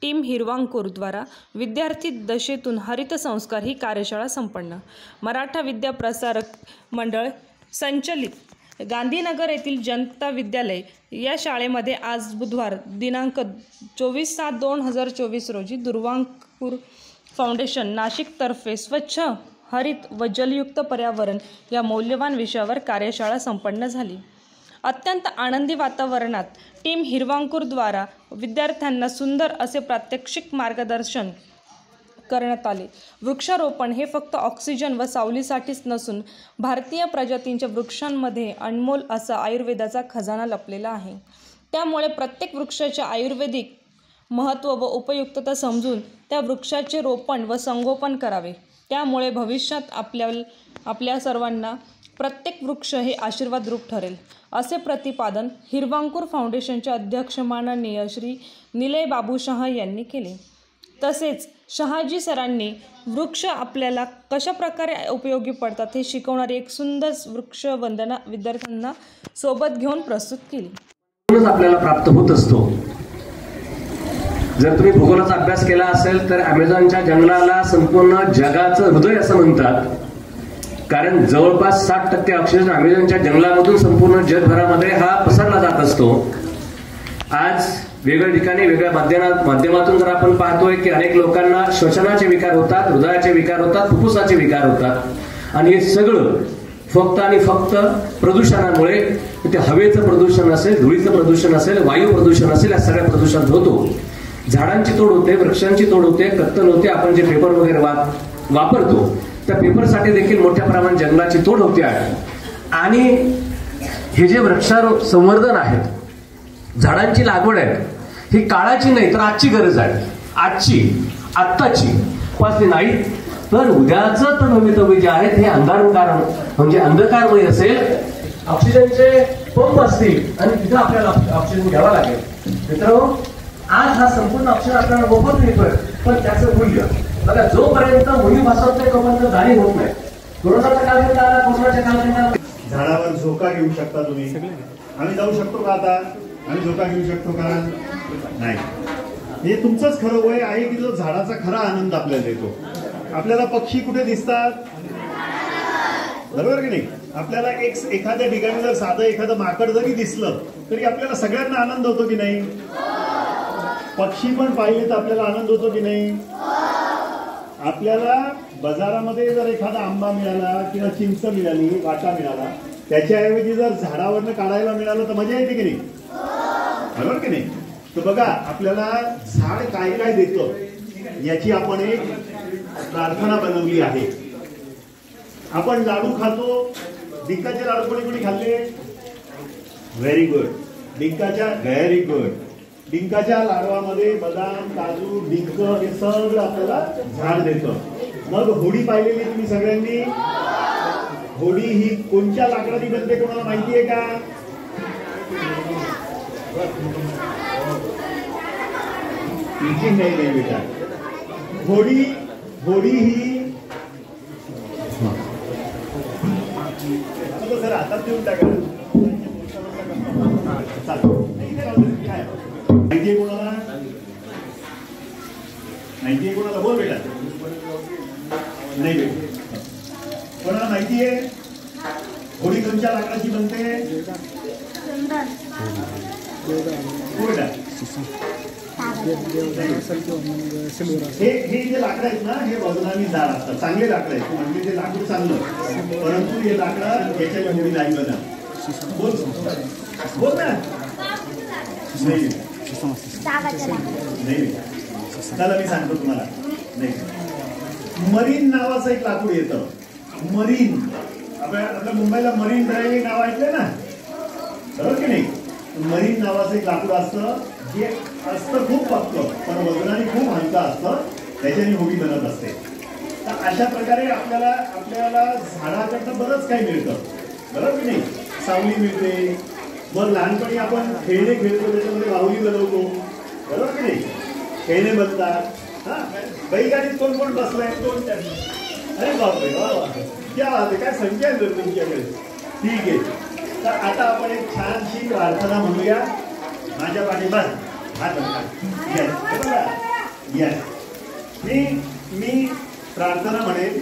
Team हिरवांकूर द्वारा विद्यार्थी दशेतून हरित संस्कार ही कार्यशाळा संपन्न. मराठा विद्या प्रसारक मंडळ संचलित गांधीनगर येथील जनता विद्यालय या शाळेमध्ये आज बुधवार दिनांक 24/7/2024 रोजी हिरवांकूर फाउंडेशन नाशिकतर्फे स्वच्छ हरित व जलयुक्त पर्यावरण या मौल्यवान विषयावर कार्यशाळा संपन्न झाली. अत्यंत आनंदी वातावरणात टीम हिरवांकूर द्वारा विद्यार्थ्यांना सुंदर असे प्रात्यक्षिक मार्गदर्शन करण्यात आले. वृक्षारोपण हे फक्त ऑक्सिजन व सावलीसाठीच नसून भारतीय प्रजातींच्या वृक्षांमध्ये अनमोल असा आयुर्वेदाचा खजाना लपलेला आहे. त्यामुळे प्रत्येक वृक्षाचे आयुर्वेदिक महत्त्व व उपयुक्तता समजून त्या वृक्षाचे रोपण व संगोपन करावे. त्यामुळे भविष्यात आपल्या सर्वांना प्रत्येक वृक्ष हे आशीर्वाद रूप ठरेल, असे प्रतिपादन हिरवांकूर फाउंडेशनचे अध्यक्ष माननीय श्री निलय बाबू शहा यांनी केले. तसेच शहाजी सरांनी वृक्ष आपल्याला कशा प्रकारे उपयोगी पडतात हे शिकवणारी एक सुंदर वृक्ष वंदना विद्यार्थ्यांना सोबत घेऊन प्रस्तुत केली. आपल्याला प्राप्त होत असतो. जर तुम्ही भूगोलाचा अभ्यास केला असेल तर अमेझॉनच्या जंगलाला संपूर्ण जगाचं हृदय असं म्हणतात, कारण जवळपास 60% ऑक्सिजन अमेझॉनच्या जंगलामधून संपूर्ण जगभरामध्ये हा पसरला जात असतो. आज वेगळ्या ठिकाणी वेगळ्या माध्यमातून जर आपण पाहतोय की अनेक लोकांना श्वसनाचे विकार होतात, हृदयाचे विकार होतात, फुफ्फुसाचे विकार होतात आणि हे सगळं फक्त आणि फक्त प्रदूषणामुळे, ते हवेचं प्रदूषण असेल, धुळीचं प्रदूषण असेल, वायू प्रदूषण असेल, या सगळ्या प्रदूषणात होतो. झाडांची तोड होते, वृक्षांची तोड होते, कत्तल होते. आपण जे पेपर वगैरे वापरतो त्या पेपरसाठी देखील मोठ्या प्रमाणात जंगलाची तोड होते आहे. आणि हे जे वृक्षारोपण आहे, झाडांची लागवड आहे, ही काळाची नाही तर आजची गरज आहे. आत्ताची पासली नाही तर उद्याच तर भवितव्य जे आहेत हे अंधकारमय असेल. ऑक्सिजनचे पंप असतील आणि तिथं आपल्याला ऑक्सिजन घ्यावा लागेल. मित्रांनो, आज हा संपूर्ण ऑक्सिजन आपल्याला मोफत मिळतोय, पण त्याचं मूल्य बघा, जोपर्यंत मुली भासत नाही तोपर्यंत जाणीव होत नाही. कोरोनाचा कालखंड आला, कोरोनाच्या कालखंडात झाडावर झोका घेऊ शकता तुम्ही. आम्ही जाऊ शकतो का आता? आम्ही झोका घेऊ शकतो का? नाही. हे तुमचंच खरं वय आहे की जो झाडाचा खरा आनंद आपल्याला देतो. आपल्याला पक्षी कुठे दिसतात? बरोबर की नाही? आपल्याला एखाद्या ठिकाणी जर साधं एखादं माकड जरी दिसलं तरी आपल्याला सगळ्यांना आनंद होतो की नाही? पक्षी पण पाहिले तर आपल्याला आनंद होतो की नाही? आपल्याला बाजारामध्ये जर एखादा आंबा मिळाला किंवा चिंच मिळाली, वाटा मिळाला, त्याच्याऐवजी जर झाडावरनं काढायला मिळालं तर मजा येते की नाही? बरोबर की नाही? तर बघा, आपल्याला झाड काय काय देतं याची आपण एक प्रार्थना बनवली आहे. आपण लाडू खातो. डिंकाचे लाडू कोणी खाल्ले? Very good. Very good. डिंकाच्या लाडवामध्ये बदाम, काजू, डिंक हे सगळं आपल्याला झाड देतं. मग होडी पाहिलेली तुम्ही सगळ्यांनी? होडी ही कोणत्या लाकडाची बनते कोणाला माहितीये का? नाही बेटा. होडी ही सर हातात देऊन टाका. माहितीये कोणाला? माहितीये कोणाला? बोल बेटा. नाही बेटा. कोणाला माहितीये होडी कोणत्या लाकडाची बनते? हे जे लाकडं आहेत ना, हे वजनाने जाड असतात. चांगले लाकडं आहेत, म्हणजे ते लाकूड चांगलं, परंतु हे लाकडं याच्या होडी नाही बना. बोल ना. नाही. चला मी सांगतो तुम्हाला. नाही, मरीन नावाचं एक लाकूड येतं. मरीन, आपल्या मुंबईला मरीन ड्राईव्ह नाव ऐकलंय ना? बरोबर की नाही? मरीन नावाचं एक लाकूड असतं, जे असतं खूप पक्कं पण वजनाने खूप हलका असतं. त्याच्याने होडी बनत असते. तर अशा प्रकारे आपल्याला झाडाकडनं बरंच काही मिळतं. बरोबर की नाही? सावली मिळते. मग लहानपणी आपण खेळणे खेळतो, त्याच्यामध्ये बाहुली बनवतो. बरोबर की नाही? खेळणे बनतात. हा, बैलगाडीत कोण कोण बसलाय? कोण? अरे बापरे, क्या बात आहे, काय संख्या आहे तुमच्याकडे. ठीक आहे. तर आता आपण एक छानशी प्रार्थना म्हणूया. माझ्या पाठीमागे हात येस, मी प्रार्थना म्हणेन,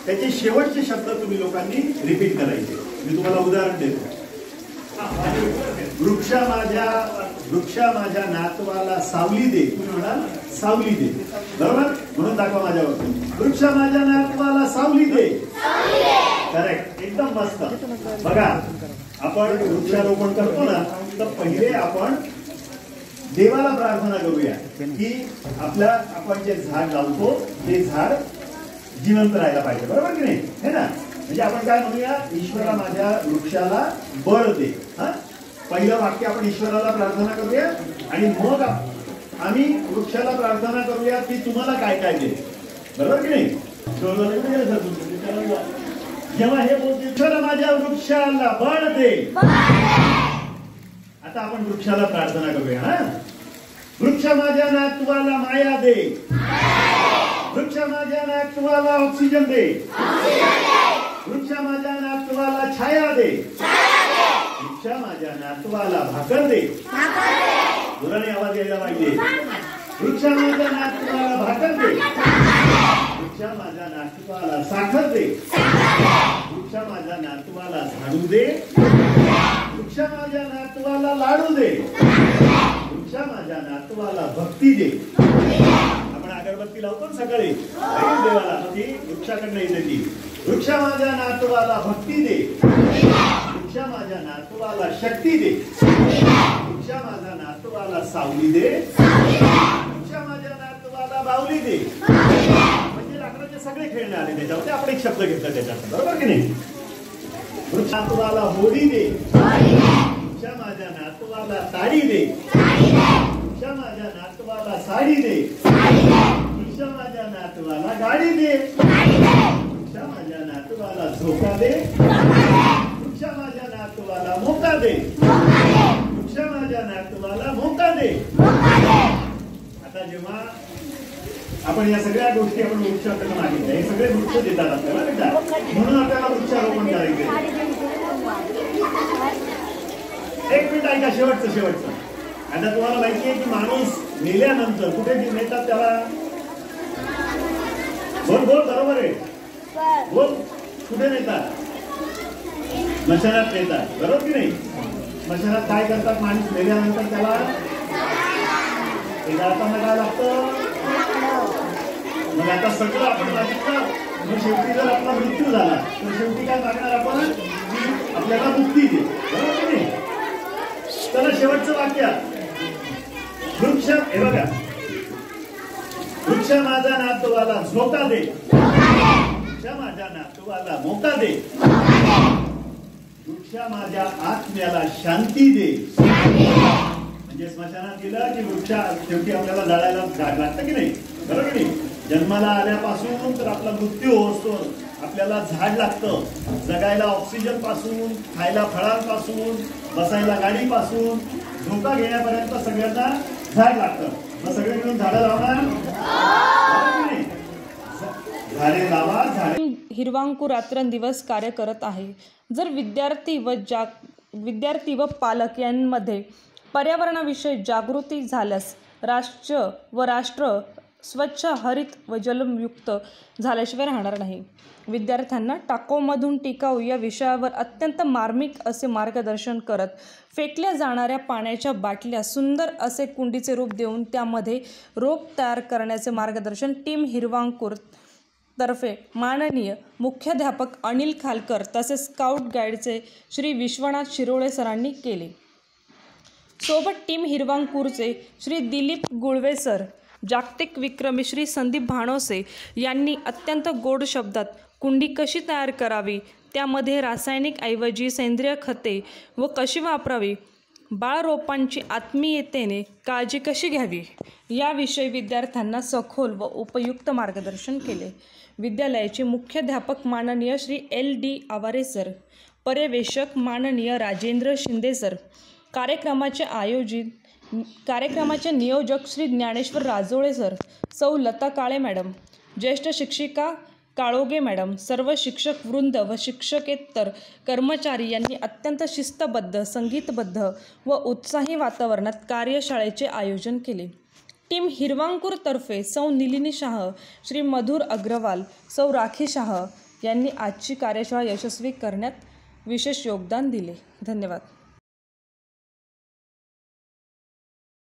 त्याचे शेवटचे शब्द तुम्ही लोकांनी रिपीट करायचे. मी तुम्हाला उदाहरण देतो. वृक्षा माझ्या नातवाला सावली दे. तुम्ही म्हणाल सावली दे, बरोबर? म्हणून दाखवा माझ्यावर. वृक्षा माझ्या नातवाला सावली दे. करेक्ट, एकदम मस्त. बघा, आपण वृक्षारोपण करतो ना, तर पहिले आपण देवाला प्रार्थना करूया की आपण जे झाड लावतो ते झाड जिवंत राहायला पाहिजे, बरोबर की नाही? है ना? म्हणजे आपण काय म्हणूया, ईश्वरा माझ्या वृक्षाला बळ दे. पहिलं वाक्य आपण ईश्वराला प्रार्थना करूया आणि मग आम्ही वृक्षाला प्रार्थना करूया की तुम्हाला काय काय दे, बरोबर की नाही? जेव्हा हे बोलते ईश्वरा माझ्या वृक्षाला बळ दे, आता आपण वृक्षाला प्रार्थना करूया. वृक्ष माझ्या नातवाला माया दे. वृक्ष माझ्या नातवाला ऑक्सिजन दे. वृक्ष माझ्या नातवाला छाया दे. वृक्ष माझ्या नातवाला भाकर दे. जोराने आवाज यायला पाहिजे. वृक्ष माझ्या नातवाला भाकर दे. वृक्ष माझ्या नातवाला साखर दे. वृक्ष माझ्या नातवाला झाडू दे. वृक्ष माझ्या नातवाला लाडू दे. वृक्ष माझ्या नातवाला भक्ती दे. आपण अगरबत्ती लावतो ना सकाळी देवाला, ती वृक्षाकडनं येते ती. वृक्ष माझ्या नातवाला भक्ती दे. वृक्ष माझ्या नातवाला शक्ती दे. वृक्ष माझ्या नातवाला सावली दे. वृक्ष माझ्या नातवाला बावली दे. म्हणजे लाकडाचे सगळे खेळणे आले त्याच्यावर. आपण एक शब्द घेतला त्याच्यात, बरोबर की नाही? वृक्ष नातवाला होडी दे. वृक्ष माझ्या नातवाला ताडी दे. वृक्ष माझ्या नातवाला साडी दे. वृक्ष माझ्या नातवाला गाडी दे. वृक्ष माझ्या नातवाला झोका दे. वृक्ष माझ्या नातवाला मोका दे. वृक्ष माझ्या नातवाला मोका दे. आता जेव्हा आपण या सगळ्या गोष्टी आपण वृक्षाकडे मागितल्या, हे सगळे वृक्ष देतात आपल्याला बेटा, म्हणून आपल्याला वृक्षारोपण करायचे. एक मिनिट ऐका, शेवटचं. आता तुम्हाला माहिती आहे की माणूस मेल्यानंतर कुठे नेतात त्याला? बोल बरोबर आहे, बोल. कुठे नेतात? स्मशानात नेतात, बरोबर की नाही? स्मशानात काय करतात? माणूस मेल्यानंतर त्याला जाताना काय लागतं? मग आता सगळं आपण मागितलं, मग शेवटी जर आपला मृत्यू झाला तर शेवटी काय मागणार आपण? आपल्याला मुक्ती दे, बरोबर की नाही? चला शेवटचं वाक्य. वृक्ष, हे बघा, वृक्ष माझ्या नातवाला झोका दे. वृक्ष माझ्या नातवाला मोका दे. वृक्ष माझ्या आत्म्याला शांती दे. म्हणजे स्मशानात गेलं की वृक्ष शेवटी आपल्याला जाळायला लागतं की नाही, बरोबर की नाही? जन्माला आल्यापासून तर आपला मृत्यू होतो, आपल्याला झाड लागतं. जगायला ऑक्सिजन पासून, खायला फळांपासून, बसायला गाडीपासून, झोका घेण्यापर्यंत सगळ्यांना झाड लागतं. मग सगळे मिळून झाडं लावणार, झाडे लावा. झाडे. हिरवांकुर रात्रंदिवस कार्य करत आहे. जर विद्यार्थी व पालक यांमध्ये पर्यावरणाविषयी जागृती झाल्यास राष्ट्र स्वच्छ, हरित व जलयुक्त झाल्याशिवाय राहणार नाही. विद्यार्थ्यांना टाकोमधून टिकाऊ या विषयावर अत्यंत मार्मिक असे मार्गदर्शन करत फेकल्या जाणाऱ्या पाण्याच्या बाटल्या सुंदर असे कुंडीचे रूप देऊन त्यामध्ये रोप तयार करण्याचे मार्गदर्शन टीम हिरवांकुर तर्फे माननीय मुख्याध्यापक अनिल खालकर तसेच स्काउट गाईडचे श्री विश्वनाथ शिरोळे सरांनी केले. सोबत टीम हिरवांकुरचे श्री दिलीप गुळवे सर, जागतिक विक्रमी श्री संदीप भाणोसे यांनी अत्यंत गोड शब्दात कुंडी कशी तयार करावी, त्यामध्ये रासायनिक ऐवजी सेंद्रिय खते व कशी वापरावी, बाळरोपांची आत्मीयतेने काळजी कशी घ्यावी याविषयी विद्यार्थ्यांना सखोल व उपयुक्त मार्गदर्शन केले. विद्यालयाचे मुख्याध्यापक माननीय श्री LD आवारे सर, पर्यवेक्षक माननीय राजेंद्र शिंदे सर, कार्यक्रमाचे नियोजक श्री ज्ञानेश्वर राजोळे सर, सौ लता काळे मॅडम, ज्येष्ठ शिक्षिका काळोगे मॅडम, सर्व शिक्षक वृंद व शिक्षकेतर कर्मचारी यांनी अत्यंत शिस्तबद्ध, संगीतबद्ध व उत्साही वातावरणात कार्यशाळेचे आयोजन केले. टीम हिरवांकूरतर्फे सौ निलिनी शाह, श्री मधुर अग्रवाल, सौ राखी शाह यांनी आजची कार्यशाळा यशस्वी करण्यात विशेष योगदान दिले. धन्यवाद.